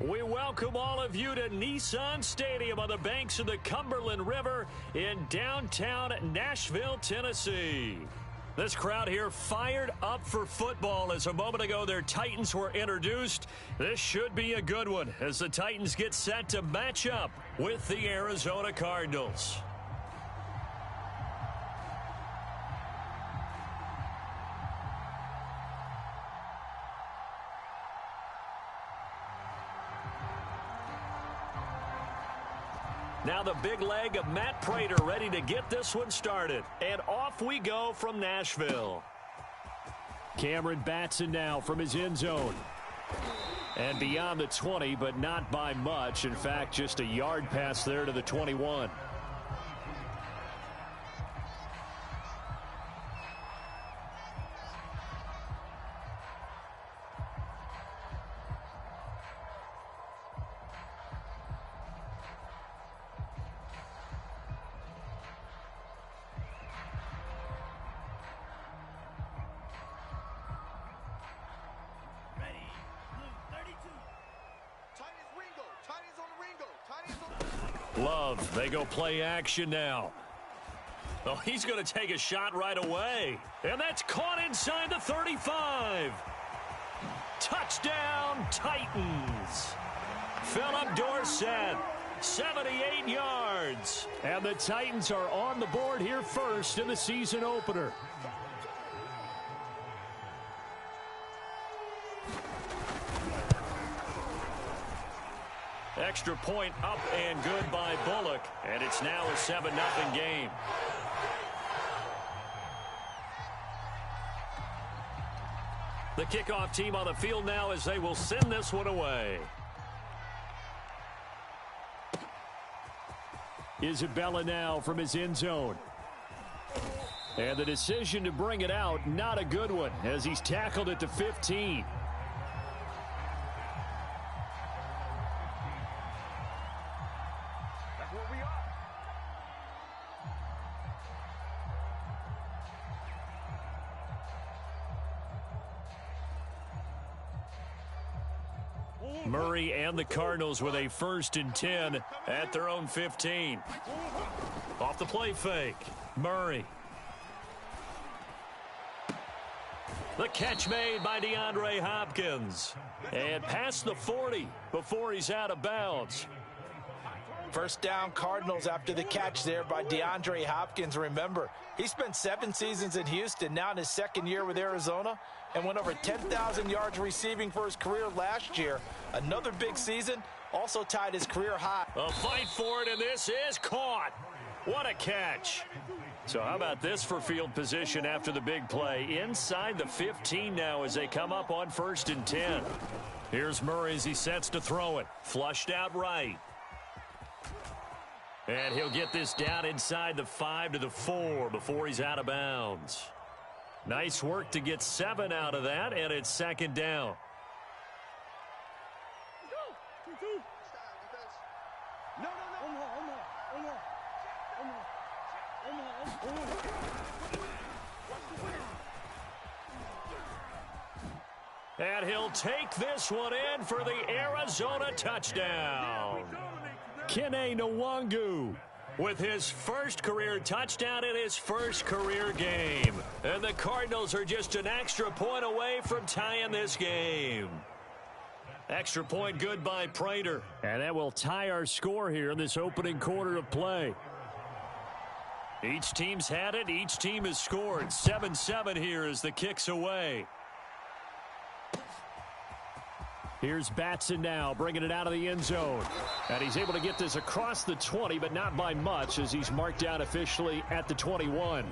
We welcome all of you to Nissan Stadium on the banks of the Cumberland River in downtown Nashville, Tennessee. This crowd here fired up for football as a moment ago their Titans were introduced. This should be a good one as the Titans get set to match up with the Arizona Cardinals. Now the big leg of Matt Prater ready to get this one started. And off we go from Nashville. Cameron Batson now from his end zone. And beyond the 20, but not by much. In fact, just a yard pass there to the 21. Love, they go play action now. Oh, he's going to take a shot right away. And that's caught inside the 35. Touchdown, Titans. Philip Dorsett, 78 yards. And the Titans are on the board here first in the season opener. Extra point up and good by Bullock, and it's now a 7-0 game. The kickoff team on the field now as they will send this one away. Isabella now from his end zone. And the decision to bring it out, not a good one, as he's tackled at the 15. Murray and the Cardinals with a 1st and 10 at their own 15. Off the play fake, Murray. The catch made by DeAndre Hopkins. And past the 40 before he's out of bounds. First down Cardinals after the catch there by DeAndre Hopkins. Remember, he spent 7 seasons in Houston, now in his 2nd year with Arizona, and went over 10,000 yards receiving for his career last year. Another big season, also tied his career high. A fight for it, and this is caught. What a catch. So how about this for field position after the big play? Inside the 15 now as they come up on 1st and 10. Here's Murray as he sets to throw it. Flushed out right. And he'll get this down inside the 5 to the 4 before he's out of bounds. Nice work to get 7 out of that, and it's 2nd down. And he'll take this one in for the Arizona touchdown. Kene Nwangu with his 1st career touchdown in his 1st career game. And the Cardinals are just an extra point away from tying this game. Extra point good by Prater. And that will tie our score here in this opening quarter of play. Each team's had it. Each team has scored. 7-7 here as the kick's away. Here's Batson now, bringing it out of the end zone. And he's able to get this across the 20, but not by much, as he's marked out officially at the 21.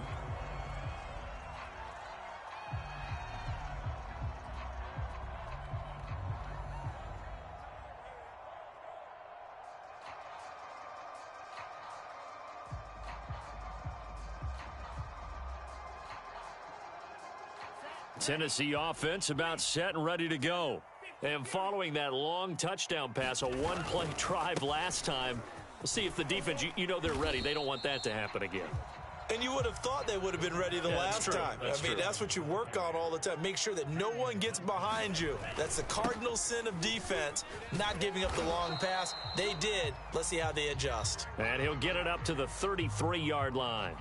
Tennessee offense about set and ready to go. And following that long touchdown pass, a one-play drive last time, we'll see if the defense, you know they're ready. They don't want that to happen again. And you would have thought they would have been ready the last time. That's what you work on all the time. Make sure that no one gets behind you. That's the cardinal sin of defense, not giving up the long pass. They did. Let's see how they adjust. And he'll get it up to the 33-yard line.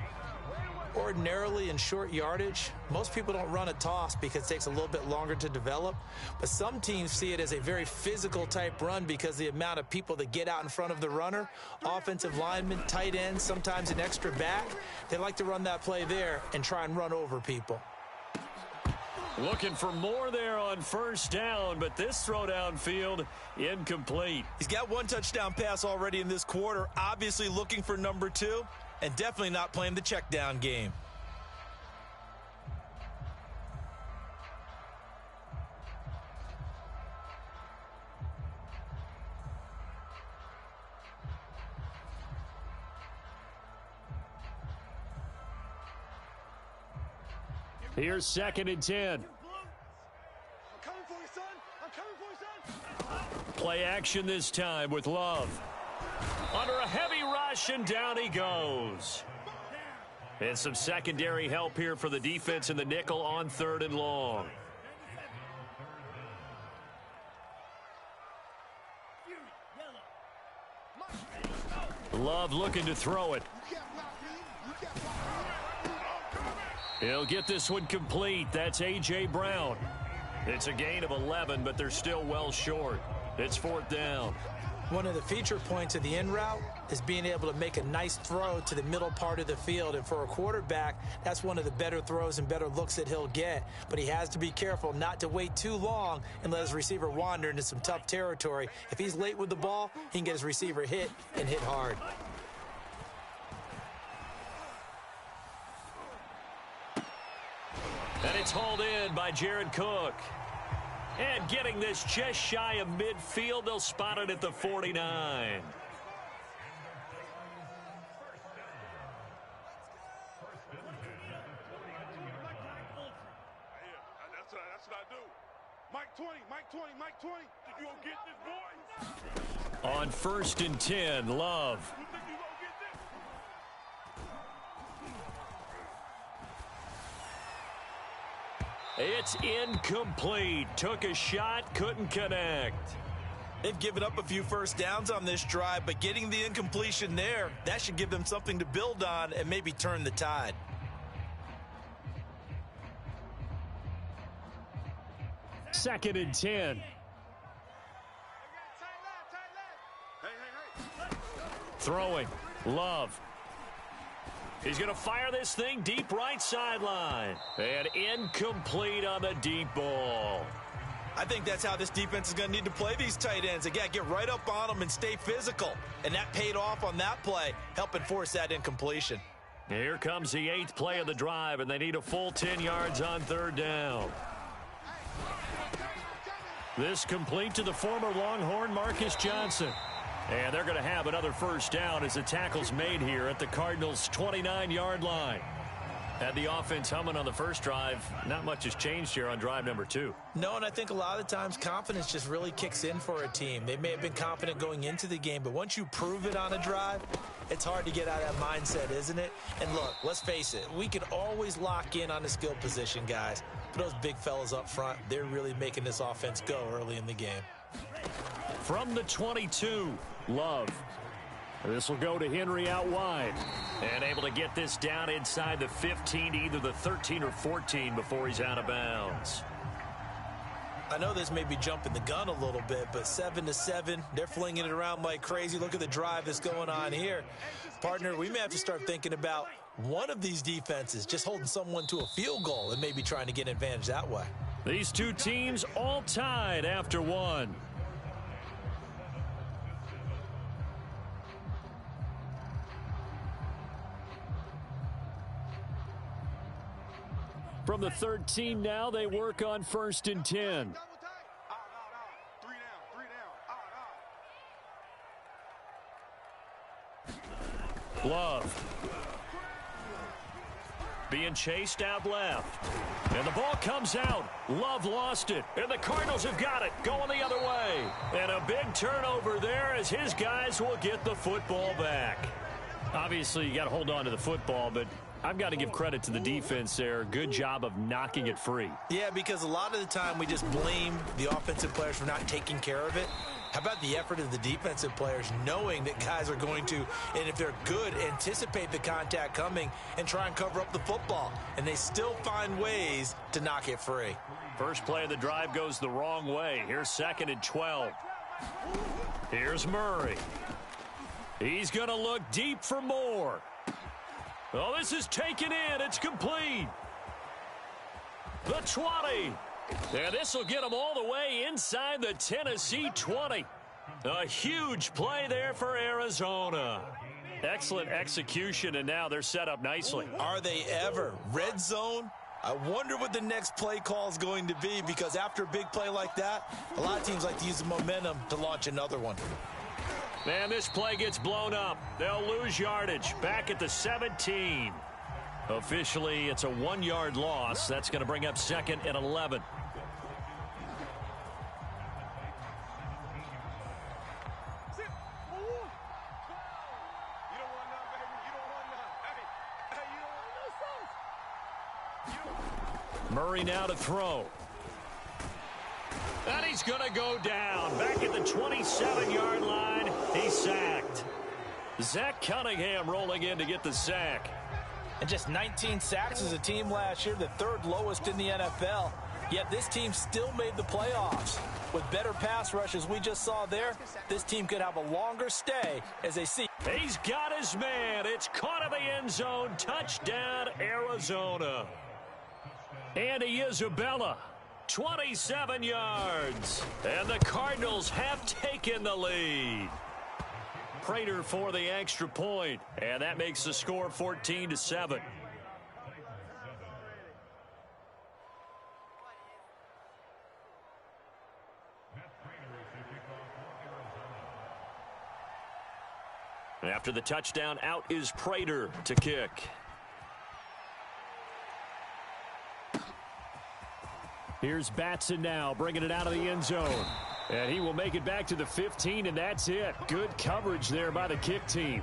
Ordinarily in short yardage, most people don't run a toss because it takes a little bit longer to develop. But some teams see it as a very physical type run because the amount of people that get out in front of the runner, offensive linemen, tight ends, sometimes an extra back, they like to run that play there and try and run over people. Looking for more there on first down, but this throw downfield incomplete. He's got one touchdown pass already in this quarter, obviously looking for number 2. And definitely not playing the check down game. Here's 2nd and 10. I'm coming for you, son. I'm coming for you, son. Play action this time with Love. Under a heavy rush, and down he goes. And some secondary help here for the defense in the nickel on 3rd and long. Love looking to throw it. He'll get this one complete. That's A.J. Brown. It's a gain of 11, but they're still well short. It's 4th down. One of the feature points of the in route is being able to make a nice throw to the middle part of the field. And for a quarterback, that's one of the better throws and better looks that he'll get. But he has to be careful not to wait too long and let his receiver wander into some tough territory. If he's late with the ball, he can get his receiver hit and hit hard. And it's hauled in by Jared Cook. And getting this just shy of midfield, they'll spot it at the 49. That's what I do. Mike 20, Mike 20, Mike 20. Think you gonna get this, boy? On 1st and 10, Love. You think you gonna get this? It's incomplete. Took a shot, couldn't connect. They've given up a few first downs on this drive, but getting the incompletion there, that should give them something to build on and maybe turn the tide. Second and 10. Throwing. Love. He's going to fire this thing deep right sideline. And incomplete on the deep ball. I think that's how this defense is going to need to play these tight ends. Again, get right up on them and stay physical. And that paid off on that play, helping force that incompletion. Here comes the 8th play of the drive, and they need a full 10 yards on 3rd down. This complete to the former Longhorn Marcus Johnson. And they're going to have another first down as the tackle's made here at the Cardinals' 29-yard line. Had the offense humming on the first drive. Not much has changed here on drive number 2. No, and I think a lot of times confidence just really kicks in for a team. They may have been confident going into the game, but once you prove it on a drive, it's hard to get out of that mindset, isn't it? And look, let's face it, we can always lock in on the skill position, guys. But those big fellas up front, they're really making this offense go early in the game. From the 22, Love. This will go to Henry out wide. And able to get this down inside the 15, either the 13 or 14 before he's out of bounds. I know this may be jumping the gun a little bit, but 7-7, they're flinging it around like crazy. Look at the drive that's going on here. Partner, we may have to start thinking about one of these defenses just holding someone to a field goal and maybe trying to get an advantage that way. These two teams all tied after one. From the 13 now, they work on 1st and 10. Love. Being chased out left. And the ball comes out. Love lost it. And the Cardinals have got it. Going the other way. And a big turnover there as his guys will get the football back. Obviously, you got to hold on to the football, but I've got to give credit to the defense there. Good job of knocking it free. Yeah, because a lot of the time we just blame the offensive players for not taking care of it. How about the effort of the defensive players knowing that guys are going to, and if they're good, anticipate the contact coming and try and cover up the football. And they still find ways to knock it free. First play of the drive goes the wrong way. Here's 2nd and 12. Here's Murray. He's going to look deep for more. Oh, this is taken in. It's complete. The 20. And this will get them all the way inside the Tennessee 20. A huge play there for Arizona. Excellent execution, and now they're set up nicely. Are they ever? Red zone? I wonder what the next play call is going to be, because after a big play like that, a lot of teams like to use the momentum to launch another one. Man, this play gets blown up. They'll lose yardage back at the 17. Officially, it's a 1-yard loss. That's going to bring up 2nd and 11. Murray now to throw. And he's going to go down. Back at the 27-yard line. He's sacked. Zach Cunningham rolling in to get the sack. And just 19 sacks as a team last year, the 3rd lowest in the NFL. Yet this team still made the playoffs. With better pass rushes we just saw there, this team could have a longer stay as they see. He's got his man. It's caught in the end zone. Touchdown, Arizona. Andy Isabella, 27 yards. And the Cardinals have taken the lead. Prater for the extra point, and that makes the score 14-7. After the touchdown, out is Prater to kick. Here's Batson now, bringing it out of the end zone. And he will make it back to the 15, and that's it. Good coverage there by the kick team.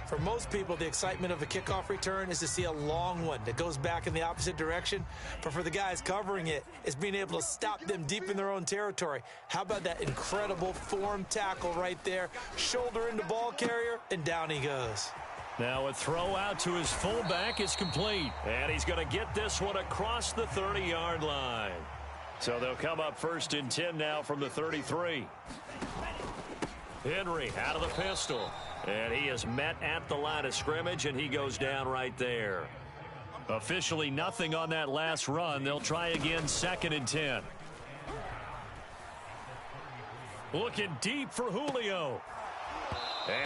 For most people, the excitement of a kickoff return is to see a long one that goes back in the opposite direction. But for the guys covering it, it's being able to stop them deep in their own territory. How about that incredible form tackle right there? Shoulder into ball carrier, and down he goes. Now a throw out to his fullback is complete. And he's going to get this one across the 30-yard line. So they'll come up 1st and 10 now from the 33. Henry out of the pistol. And he is met at the line of scrimmage, and he goes down right there. Officially nothing on that last run. They'll try again 2nd and 10. Looking deep for Julio.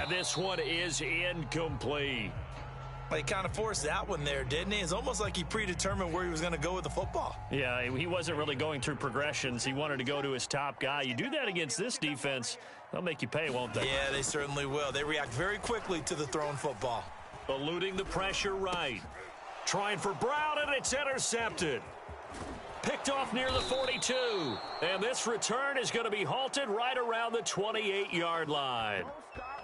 And this one is incomplete. Well, he kind of forced that one there, didn't he? It's almost like he predetermined where he was going to go with the football. Yeah, he wasn't really going through progressions. He wanted to go to his top guy. You do that against this defense, they'll make you pay, won't they? Yeah, they certainly will. They react very quickly to the thrown football. Eluding the pressure right. Trying for Brown, and it's intercepted. Picked off near the 42. And this return is going to be halted right around the 28-yard line.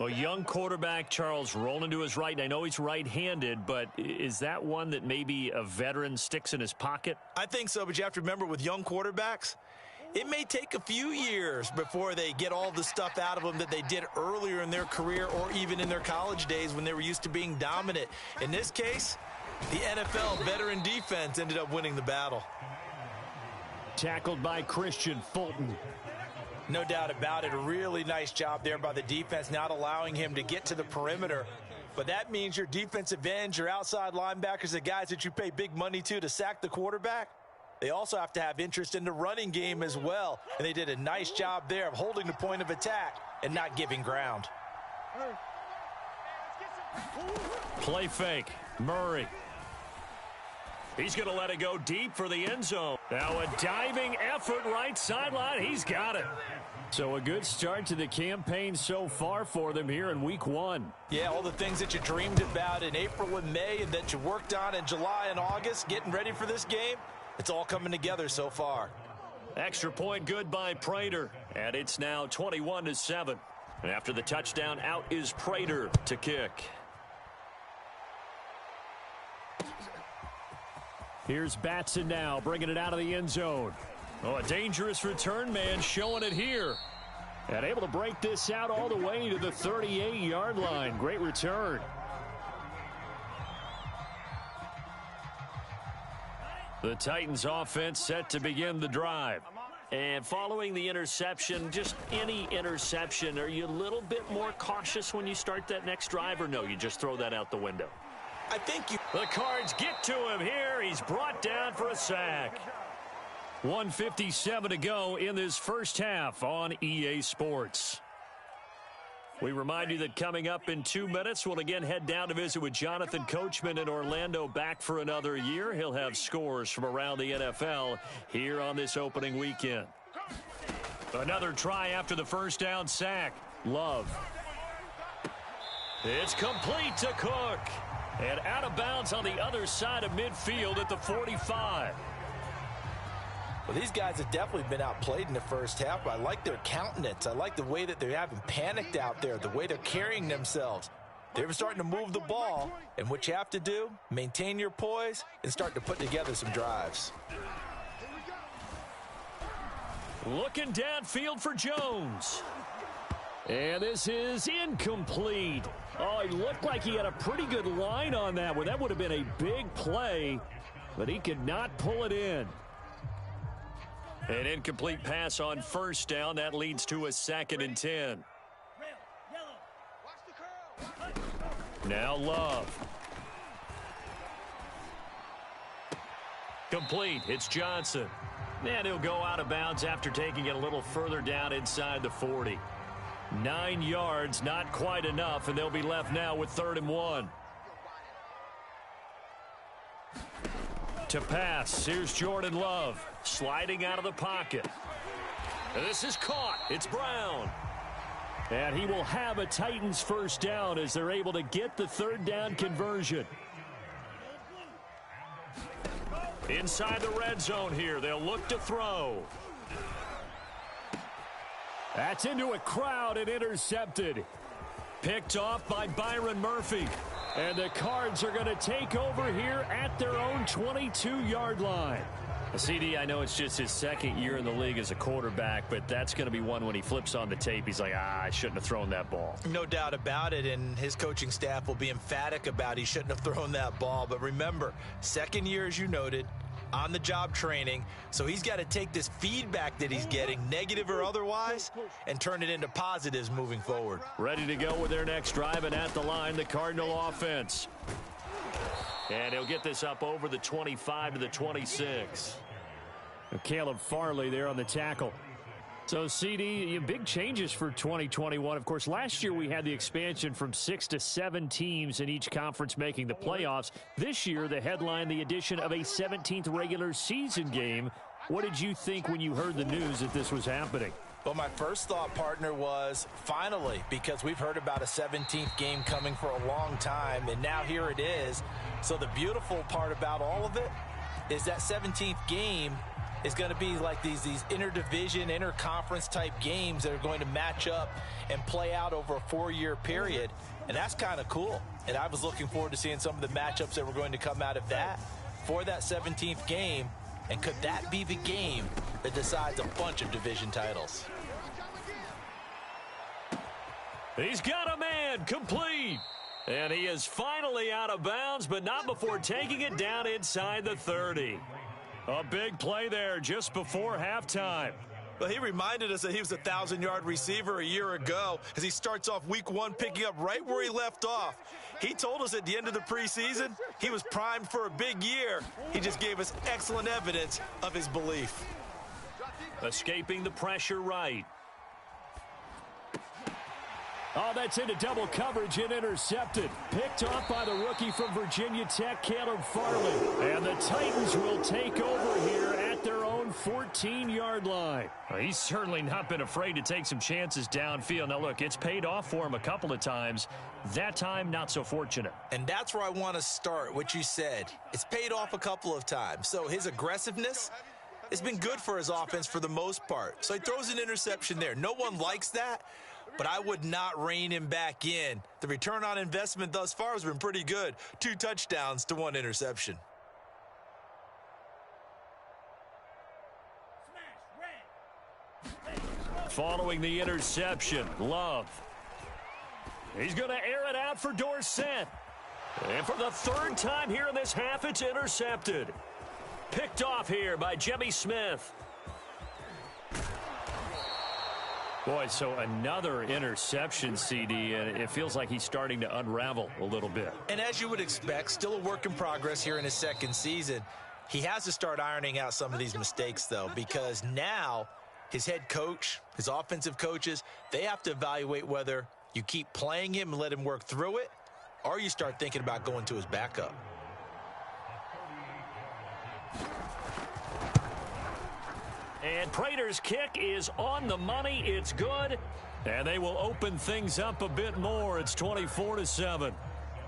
A young quarterback, Charles, rolling to his right. And I know he's right-handed, but is that one that maybe a veteran sticks in his pocket? I think so, but you have to remember with young quarterbacks, it may take a few years before they get all the stuff out of them that they did earlier in their career or even in their college days when they were used to being dominant. In this case, the NFL veteran defense ended up winning the battle. Tackled by Christian Fulton. No doubt about it. A really nice job there by the defense, not allowing him to get to the perimeter. But that means your defensive ends, your outside linebackers, the guys that you pay big money to sack the quarterback, they also have to have interest in the running game as well. And they did a nice job there of holding the point of attack and not giving ground. Play fake. Murray. He's going to let it go deep for the end zone. Now a diving effort right sideline. He's got it. So a good start to the campaign so far for them here in week 1. Yeah, all the things that you dreamed about in April and May and that you worked on in July and August, getting ready for this game, it's all coming together so far. Extra point good by Prater. And it's now 21-7. After the touchdown, out is Prater to kick. Here's Batson now, bringing it out of the end zone. Oh, a dangerous return man showing it here. And able to break this out all the way to the 38-yard line. Great return. The Titans offense set to begin the drive. And following the interception, just any interception, are you a little bit more cautious when you start that next drive, or no, you just throw that out the window? I think you... The Cards get to him here. He's brought down for a sack. 1:57 to go in this first half on EA Sports. We remind you that coming up in 2 minutes, we'll again head down to visit with Jonathan Coachman in Orlando, back for another year. He'll have scores from around the NFL here on this opening weekend. Another try after the first down sack. Love. It's complete to Cook. And out of bounds on the other side of midfield at the 45. Well, these guys have definitely been outplayed in the first half. I like their countenance. I like the way that they haven't panicked out there, the way they're carrying themselves. They're starting to move the ball, and what you have to do, maintain your poise and start to put together some drives. Looking downfield for Jones. And this is incomplete. Oh, he looked like he had a pretty good line on that one. That would have been a big play, but he could not pull it in. An incomplete pass on first down. That leads to a 2nd and 10. Now Love. Complete. It's Johnson. And he'll go out of bounds after taking it a little further down inside the 40. 9 yards, not quite enough, and they'll be left now with 3rd and 1. To pass, here's Jordan Love, sliding out of the pocket. And this is caught. It's Brown. And he will have a Titans first down as they're able to get the 3rd down conversion. Inside the red zone here, they'll look to throw. That's into a crowd and intercepted. Picked off by Byron Murphy. And the Cards are going to take over here at their own 22-yard line. CD, I know it's just his 2nd year in the league as a quarterback, but that's going to be one when he flips on the tape. He's like, I shouldn't have thrown that ball. No doubt about it, and his coaching staff will be emphatic about he shouldn't have thrown that ball. But remember, 2nd year, as you noted, on-the-job training, so he's got to take this feedback that he's getting, negative or otherwise, and turn it into positives moving forward. Ready to go with their next drive, and at the line, the Cardinal offense. And he'll get this up over the 25 to the 26. Caleb Farley there on the tackle. So, CD, big changes for 2021. Of course, last year we had the expansion from 6 to 7 teams in each conference making the playoffs. This year, the headline, the addition of a 17th regular season game. What did you think when you heard the news that this was happening? Well, my first thought, partner, was finally, because we've heard about a 17th game coming for a long time, and now here it is. So the beautiful part about all of it is that 17th game is going to be like these interdivision, interconference type games that are going to match up and play out over a 4-year period. And that's kind of cool. And I was looking forward to seeing some of the matchups that were going to come out of that for that 17th game. And could that be the game that decides a bunch of division titles? He's got a man, complete. And he is finally out of bounds, but not before taking it down inside the 30. A big play there just before halftime. Well, he reminded us that he was a 1,000-yard receiver a year ago as he starts off week 1 picking up right where he left off. He told us at the end of the preseason he was primed for a big year. He just gave us excellent evidence of his belief. Escaping the pressure right. Oh, that's into double coverage and intercepted. Picked off by the rookie from Virginia Tech, Caleb Farley. And the Titans will take over here at their own 14-yard line. Well, he's certainly not been afraid to take some chances downfield. Now, look, it's paid off for him a couple of times. That time, not so fortunate. And that's where I want to start, what you said. It's paid off a couple of times. So his aggressiveness has been good for his offense for the most part. So he throws an interception there. No one likes that, but I would not rein him back in. The return on investment thus far has been pretty good. 2 touchdowns to 1 interception. Following the interception, Love. He's going to air it out for Dorsett. And for the third time here in this half, it's intercepted. Picked off here by Jimmy Smith. Boy, so another interception, CD, and it feels like he's starting to unravel a little bit. And as you would expect, still a work in progress here in his second season. He has to start ironing out some of these mistakes, though, because now his head coach, his offensive coaches, they have to evaluate whether you keep playing him and let him work through it, or you start thinking about going to his backup. And Prater's kick is on the money. It's good. And they will open things up a bit more. It's 24-7.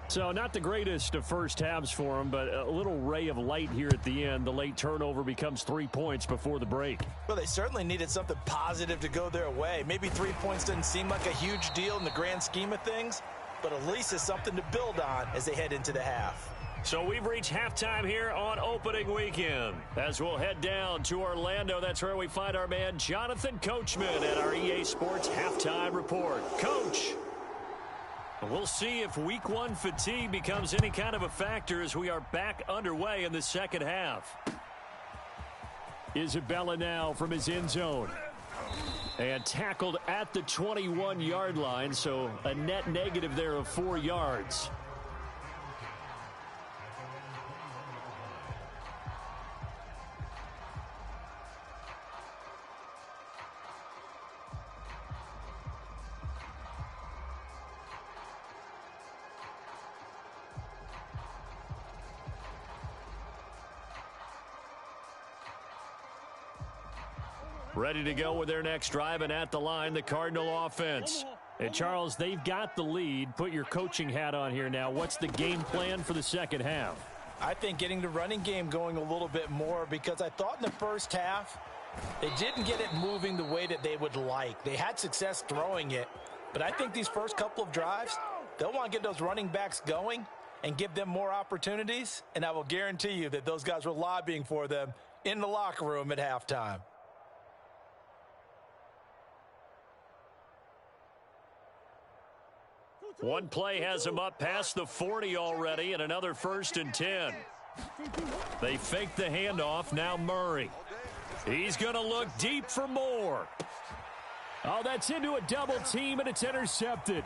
So not the greatest of first halves for him, but a little ray of light here at the end. The late turnover becomes 3 points before the break. Well, they certainly needed something positive to go their way. Maybe 3 points doesn't seem like a huge deal in the grand scheme of things, but at least it's something to build on as they head into the half. So we've reached halftime here on opening weekend. As we'll head down to Orlando, that's where we find our man Jonathan Coachman at our EA Sports Halftime Report. Coach, we'll see if week one fatigue becomes any kind of a factor as we are back underway in the second half. Isabella now from his end zone. And tackled at the 21-yard line, so a net negative there of 4 yards. Ready to go with their next drive, and at the line, the Cardinal offense. And Charles, they've got the lead. Put your coaching hat on here now. What's the game plan for the second half? I think getting the running game going a little bit more, because I thought in the first half they didn't get it moving the way that they would like. They had success throwing it, but I think these first couple of drives, they'll want to get those running backs going and give them more opportunities, and I will guarantee you that those guys were lobbying for them in the locker room at halftime. One play has him up past the 40 already, and another 1st and 10. They fake the handoff. Now Murray. He's going to look deep for more. Oh, that's into a double team, and it's intercepted.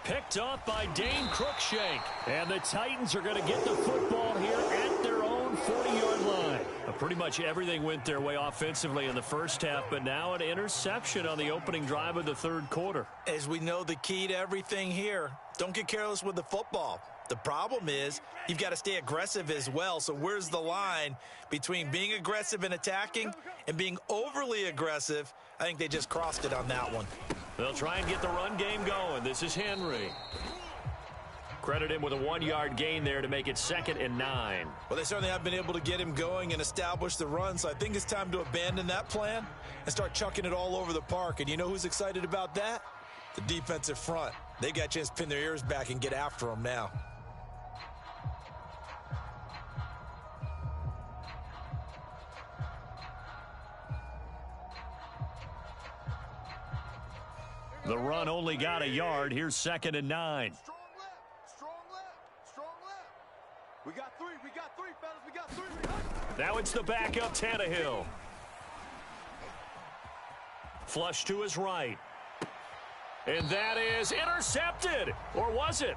Picked off by Dane Cruikshank. And the Titans are going to get the football here at their own 40-yard line. Pretty much everything went their way offensively in the first half, but now an interception on the opening drive of the third quarter. As we know, the key to everything here, don't get careless with the football. The problem is you've got to stay aggressive as well. So where's the line between being aggressive and attacking and being overly aggressive? I think they just crossed it on that one. They'll try and get the run game going. This is Henry. Credit him with a 1-yard gain there to make it 2nd and 9. Well, they certainly have been able to get him going and establish the run, so I think it's time to abandon that plan and start chucking it all over the park. And you know who's excited about that? The defensive front. They got a chance to pin their ears back and get after him now. The run only got a yard. Here's 2nd and 9. We got three, fellas. We got three. Now it's the backup Tannehill. Flush to his right. And that is intercepted. Or was it?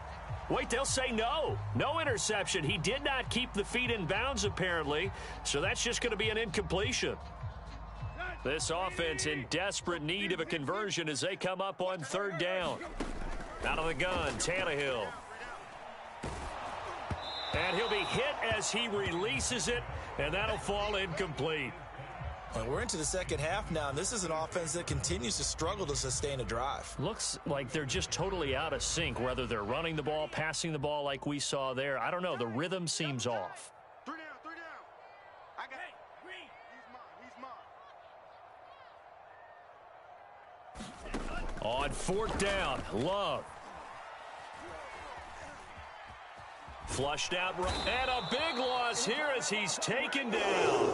Wait, they'll say no. No interception. He did not keep the feet in bounds, apparently. So that's just going to be an incompletion. This offense in desperate need of a conversion as they come up on 3rd down. Out of the gun, Tannehill. And he'll be hit as he releases it, and that'll fall incomplete. Well, we're into the second half now, and this is an offense that continues to struggle to sustain a drive. Looks like they're just totally out of sync, whether they're running the ball, passing the ball like we saw there. I don't know. The rhythm seems off. Three down. I got He's mine. On 4th down, Love. Flushed out, and a big loss here as he's taken down.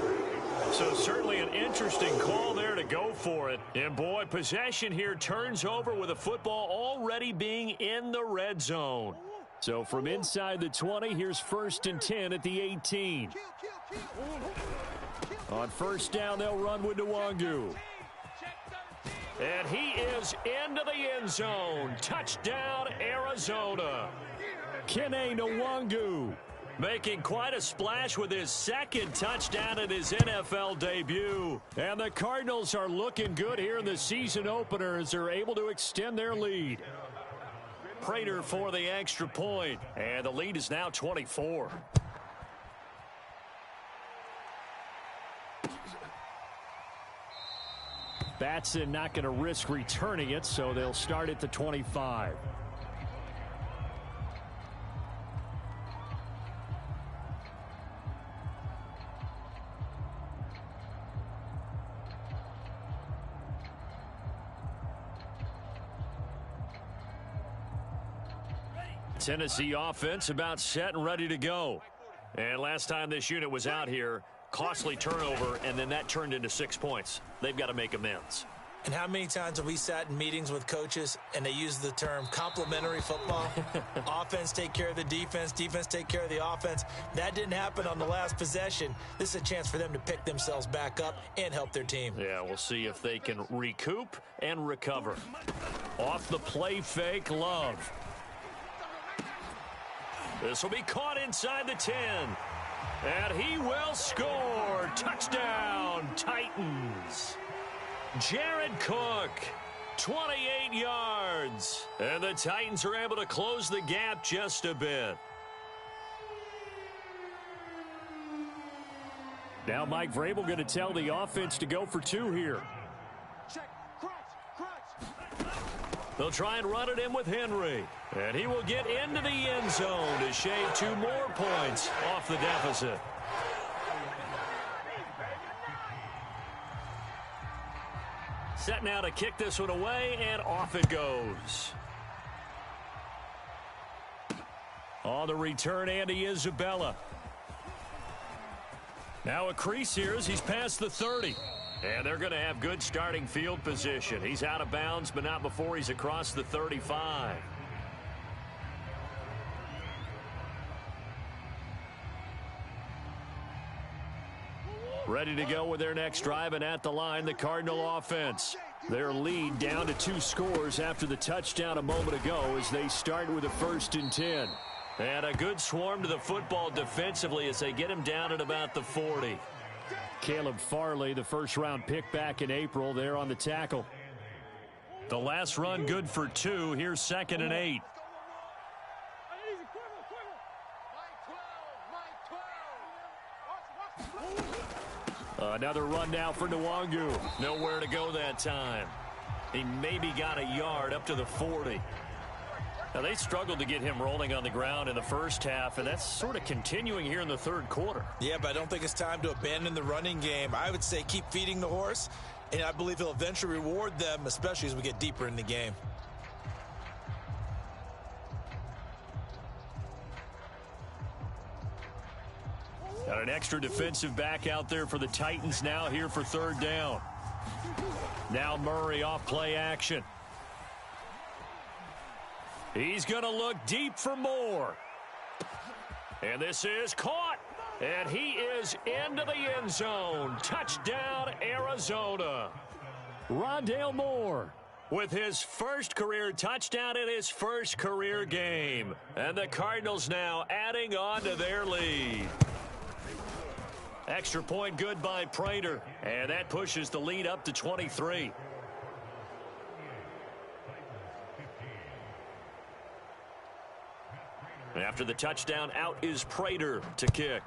So certainly an interesting call there to go for it. And boy, possession here turns over with a football already being in the red zone. So from inside the 20, here's 1st and 10 at the 18. On first down, they'll run with Nwangu. And he is into the end zone. Touchdown, Arizona. Kene Nwangu making quite a splash with his 2nd touchdown in his NFL debut. And the Cardinals are looking good here in the season opener as they're able to extend their lead. Prater for the extra point. And the lead is now 24. Batson not going to risk returning it, so they'll start at the 25. Tennessee offense about set and ready to go. And last time this unit was out here, costly turnover, and then that turned into 6 points. They've got to make amends. And how many times have we sat in meetings with coaches and they use the term complementary football? Offense take care of the defense, defense take care of the offense. That didn't happen on the last possession. This is a chance for them to pick themselves back up and help their team. Yeah, we'll see if they can recoup and recover. Off the play fake, Love. This will be caught inside the 10. And he will score. Touchdown, Titans. Jared Cook, 28 yards. And the Titans are able to close the gap just a bit. Now Mike Vrabel going to tell the offense to go for 2 here. They'll try and run it in with Henry. And he will get into the end zone to shave 2 more points off the deficit. Set now to kick this one away, and off it goes. On the return, Andy Isabella. Now a crease here as he's past the 30. And they're going to have good starting field position. He's out of bounds, but not before he's across the 35. Ready to go with their next drive, and at the line, the Cardinal offense. Their lead down to 2 scores after the touchdown a moment ago as they start with a 1st and 10. And a good swarm to the football defensively as they get him down at about the 40. Caleb Farley, the first-round pick back in April, there on the tackle. The last run good for 2. Here's 2nd and 8. Another run now for Nwangu. Nowhere to go that time. He maybe got a yard up to the 40. Now, they struggled to get him rolling on the ground in the first half, and that's sort of continuing here in the 3rd quarter. Yeah, but I don't think it's time to abandon the running game. I would say keep feeding the horse, and I believe he'll eventually reward them, especially as we get deeper in the game. Got an extra defensive back out there for the Titans now here for 3rd down. Now Murray off play action. He's going to look deep for more. And this is caught. And he is into the end zone. Touchdown, Arizona. Rondale Moore with his first career touchdown in his first career game. And the Cardinals now adding on to their lead. Extra point good by Prater. And that pushes the lead up to 23. After the touchdown, out is Prater to kick.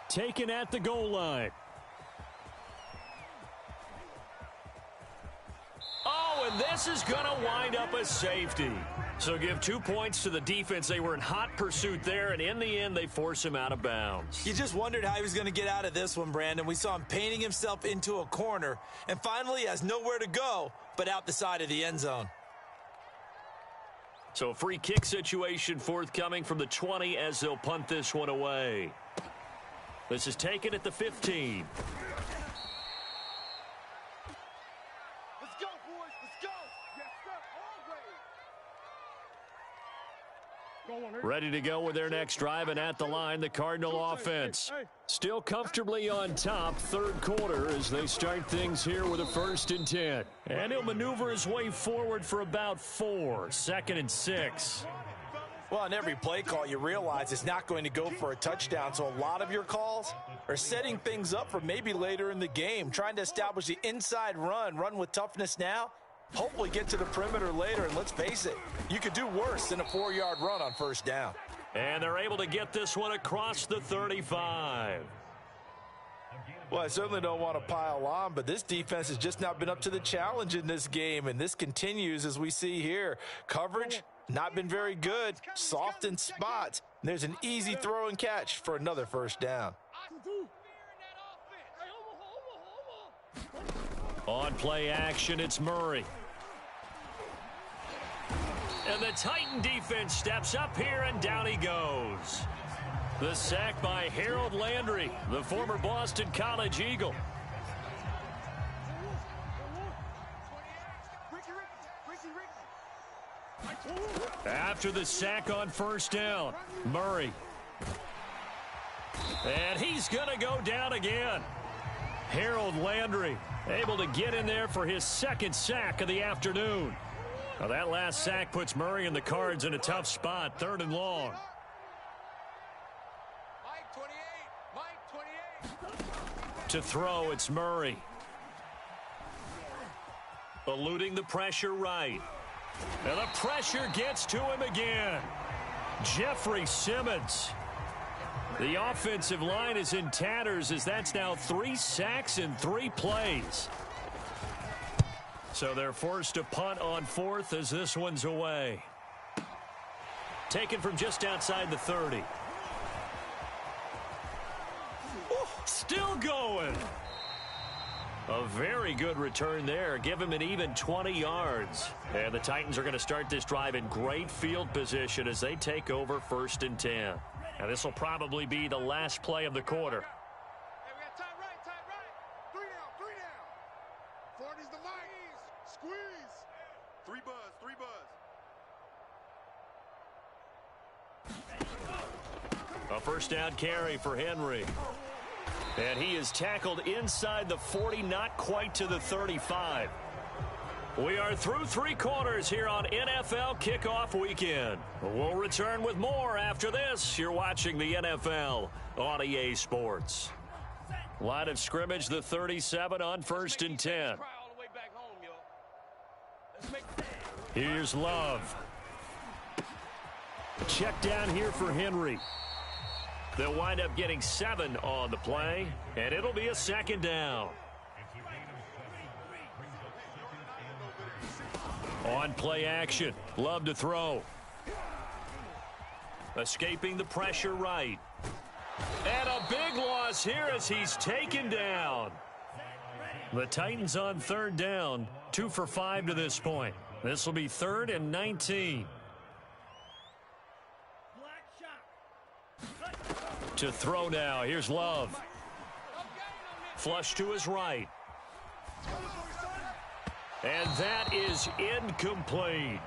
Taken at the goal line. Oh, and this is going to wind up a safety. So give 2 points to the defense. They were in hot pursuit there, and in the end, they force him out of bounds. You just wondered how he was going to get out of this one, Brandon. We saw him painting himself into a corner, and finally has nowhere to go but out the side of the end zone. So a free kick situation forthcoming from the 20 as they'll punt this one away. This is taken at the 15. Let's go, boys. Let's go. Yes, sir. Always. Ready to go with their next drive, and at the line, the Cardinal offense. Still comfortably on top, third quarter, as they start things here with a 1st and 10. And he'll maneuver his way forward for about 4, 2nd and 6. Well, on every play call, you realize it's not going to go for a touchdown, so a lot of your calls are setting things up for maybe later in the game, trying to establish the inside run with toughness now, hopefully get to the perimeter later, and let's face it, you could do worse than a 4-yard run on 1st down. And they're able to get this one across the 35. Well, I certainly don't want to pile on, but this defense has just not been up to the challenge in this game, and this continues as we see here. Coverage, not been very good, soft in spots. There's an easy throw and catch for another 1st down. On play action, it's Murray. And the Titan defense steps up here, and down he goes. The sack by Harold Landry, the former Boston College Eagle. After the sack on 1st down, Murray. And he's going to go down again. Harold Landry able to get in there for his 2nd sack of the afternoon. Now that last sack puts Murray and the Cards in a tough spot, 3rd and long. To throw, it's Murray. Eluding the pressure right. And the pressure gets to him again. Jeffrey Simmons. The offensive line is in tatters as that's now 3 sacks in 3 plays. So they're forced to punt on 4th as this one's away. Taken from just outside the 30. Still going. A very good return there. Give him an even 20 yards. And the Titans are going to start this drive in great field position as they take over 1st and 10. And this will probably be the last play of the quarter. Hey, we got tight right. 3 down. 40's the mic. Squeeze. 3 buzz. A 1st down carry for Henry. And he is tackled inside the 40, not quite to the 35. We are through 3 quarters here on NFL Kickoff Weekend. We'll return with more after this. You're watching the NFL on EA Sports. Line of scrimmage, the 37 on 1st and 10. Here's Love. Check down here for Henry. They'll wind up getting 7 on the play, and it'll be a 2nd down. On play action, Love to throw. Escaping the pressure right. And a big loss here as he's taken down. The Titans on 3rd down, 2 for 5 to this point. This will be 3rd and 19. To throw now. Here's Love. Flush to his right. And that is incomplete.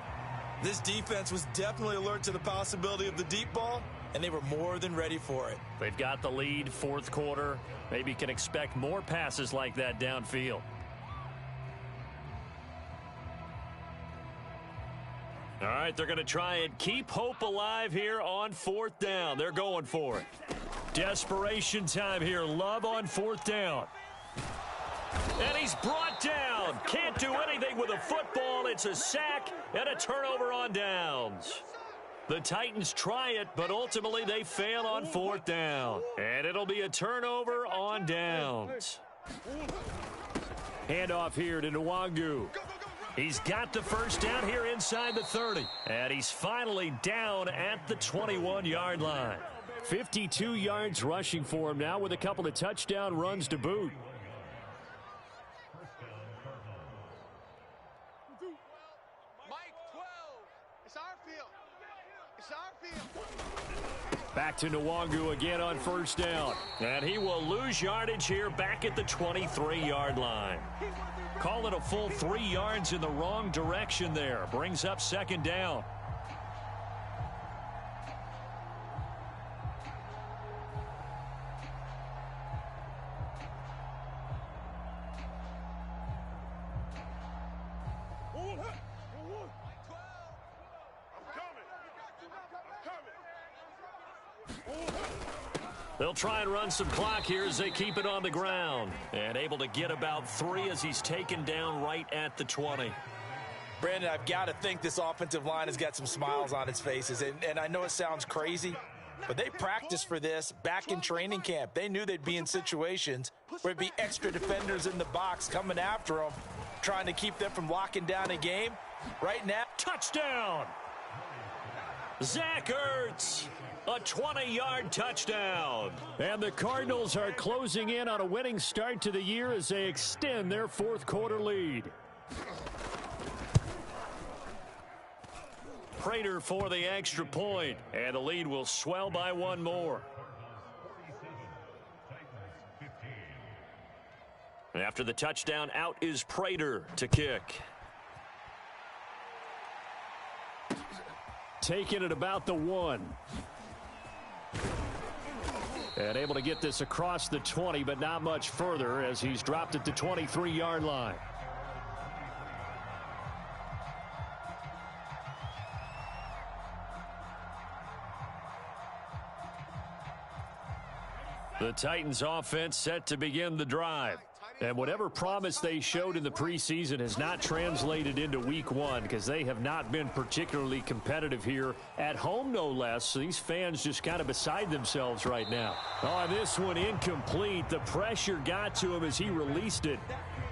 This defense was definitely alert to the possibility of the deep ball, and they were more than ready for it. They've got the lead, 4th quarter. Maybe can expect more passes like that downfield. All right, they're going to try and keep hope alive here on 4th down. They're going for it. Desperation time here. Love on 4th down. And he's brought down. Can't do anything with a football. It's a sack and a turnover on downs. The Titans try it, but ultimately they fail on 4th down. And it'll be a turnover on downs. Handoff here to Nwangu. He's got the 1st down here inside the 30. And he's finally down at the 21-yard line. 52 yards rushing for him now with a couple of touchdown runs to boot. Mike 12. It's our field. Back to Nwangu again on first down. And he will lose yardage here back at the 23-yard line. Call it a full 3 yards in the wrong direction there. Brings up second down. They'll try and run some clock here as they keep it on the ground. And able to get about 3 as he's taken down right at the 20. Brandon, I've got to think this offensive line has got some smiles on its faces. And I know it sounds crazy, but they practiced for this back in training camp. They knew they'd be in situations where there'd be extra defenders in the box coming after them, trying to keep them from locking down a game. Right now, touchdown! Zach Ertz! A 20-yard touchdown. And the Cardinals are closing in on a winning start to the year as they extend their fourth-quarter lead. Prater for the extra point, and the lead will swell by 1 more. After the touchdown, out is Prater to kick. Taking it about the 1. And able to get this across the 20, but not much further as he's dropped at the 23-yard line. The Titans offense set to begin the drive. And whatever promise they showed in the preseason has not translated into week 1 because they have not been particularly competitive here at home, no less. So these fans just kind of beside themselves right now. Oh, this one incomplete. The pressure got to him as he released it.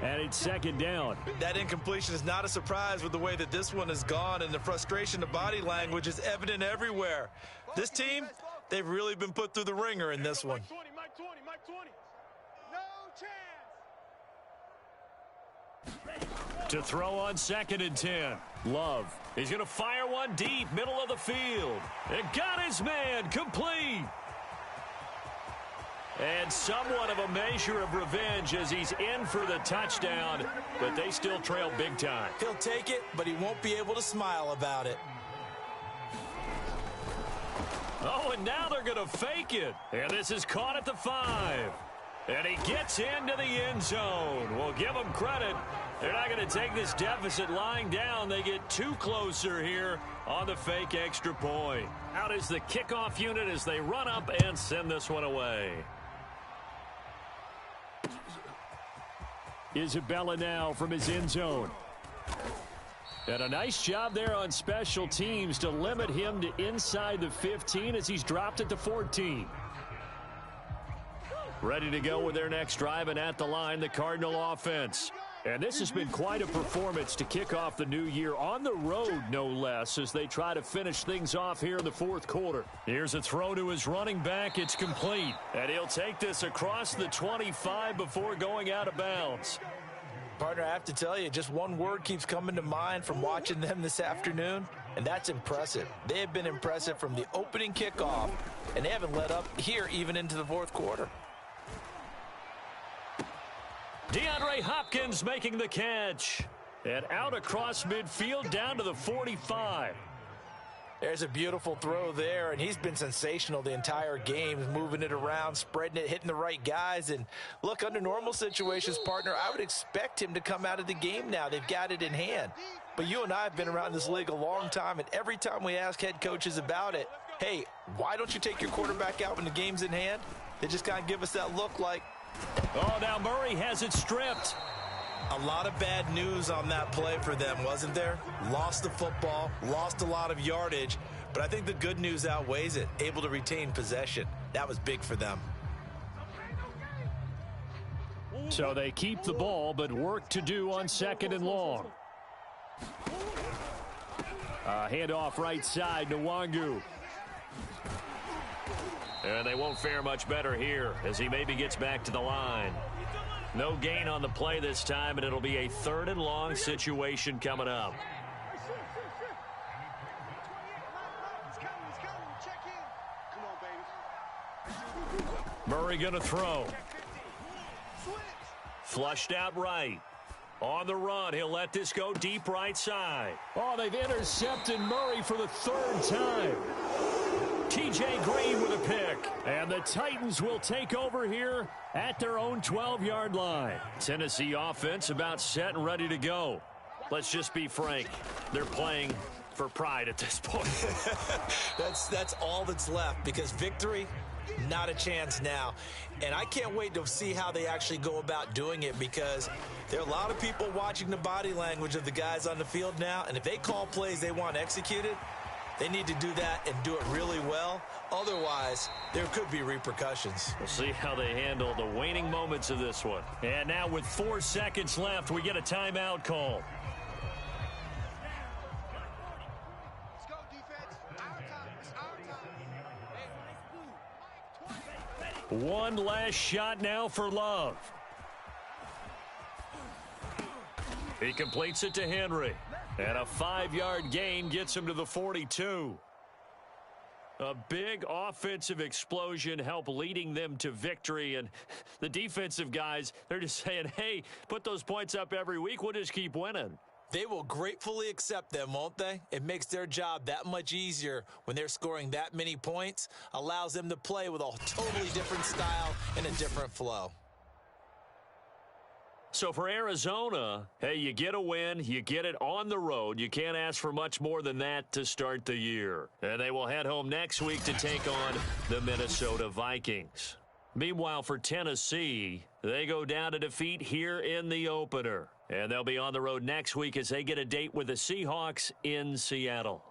And it's second down. That incompletion is not a surprise with the way that this one has gone, and the frustration of body language is evident everywhere. This team, they've really been put through the ringer in this one. Mike 20. No chance. To throw on 2nd and 10. Love. He's going to fire one deep, middle of the field. And got his man complete. And somewhat of a measure of revenge as he's in for the touchdown, but they still trail big time. He'll take it, but he won't be able to smile about it. Oh, and now they're going to fake it. And this is caught at the 5. And he gets into the end zone. We'll give them credit. They're not going to take this deficit lying down. They get 2 closer here on the fake extra point. Out is the kickoff unit as they run up and send this one away. Isabella now from his end zone. And a nice job there on special teams to limit him to inside the 15 as he's dropped at the 14. Ready to go with their next drive, and at the line, the Cardinal offense. And this has been quite a performance to kick off the new year on the road, no less, as they try to finish things off here in the fourth quarter. Here's a throw to his running back. It's complete. And he'll take this across the 25 before going out of bounds. Partner, I have to tell you, just one word keeps coming to mind from watching them this afternoon, and that's impressive. They have been impressive from the opening kickoff, and they haven't let up here even into the fourth quarter. DeAndre Hopkins making the catch. And out across midfield down to the 45. There's a beautiful throw there, and he's been sensational the entire game, moving it around, spreading it, hitting the right guys. And look, under normal situations, partner, I would expect him to come out of the game now. They've got it in hand. But you and I have been around this league a long time, and every time we ask head coaches about it, hey, why don't you take your quarterback out when the game's in hand? They just kind of give us that look like, oh, now Murray has it stripped. a lot of bad news on that play for them, wasn't there? Lost the football, lost a lot of yardage, but I think the good news outweighs it. Able to retain possession. That was big for them. So they keep the ball, but work to do on 2nd and long. Handoff right side to Nwangu. And they won't fare much better here as he maybe gets back to the line. No gain on the play this time, and it'll be a 3rd and long situation coming up. Come on, baby. Murray going to throw. Flushed out right. On the run, he'll let this go deep right side. Oh, they've intercepted Murray for the third time. T.J. Green with a pick. And the Titans will take over here at their own 12-yard line. Tennessee offense about set and ready to go. Let's just be frank. They're playing for pride at this point. That's all that's left, because victory, not a chance now. And I can't wait to see how they actually go about doing it, because there are a lot of people watching the body language of the guys on the field now, and if they call plays they want executed, they need to do that and do it really well. Otherwise, there could be repercussions. We'll see how they handle the waning moments of this one. And now with 4 seconds left, we get a timeout call. Let's go, defense. Our time. It's our time. One last shot now for Love. He completes it to Henry. And a 5-yard gain gets him to the 42. A big offensive explosion helped leading them to victory. And the defensive guys, they're just saying, hey, put those points up every week. We'll just keep winning. They will gratefully accept them, won't they? It makes their job that much easier when they're scoring that many points. Allows them to play with a totally different style and a different flow. So for Arizona, hey, you get a win, you get it on the road. You can't ask for much more than that to start the year. And they will head home next week to take on the Minnesota Vikings. Meanwhile, for Tennessee, they go down to defeat here in the opener. And they'll be on the road next week as they get a date with the Seahawks in Seattle.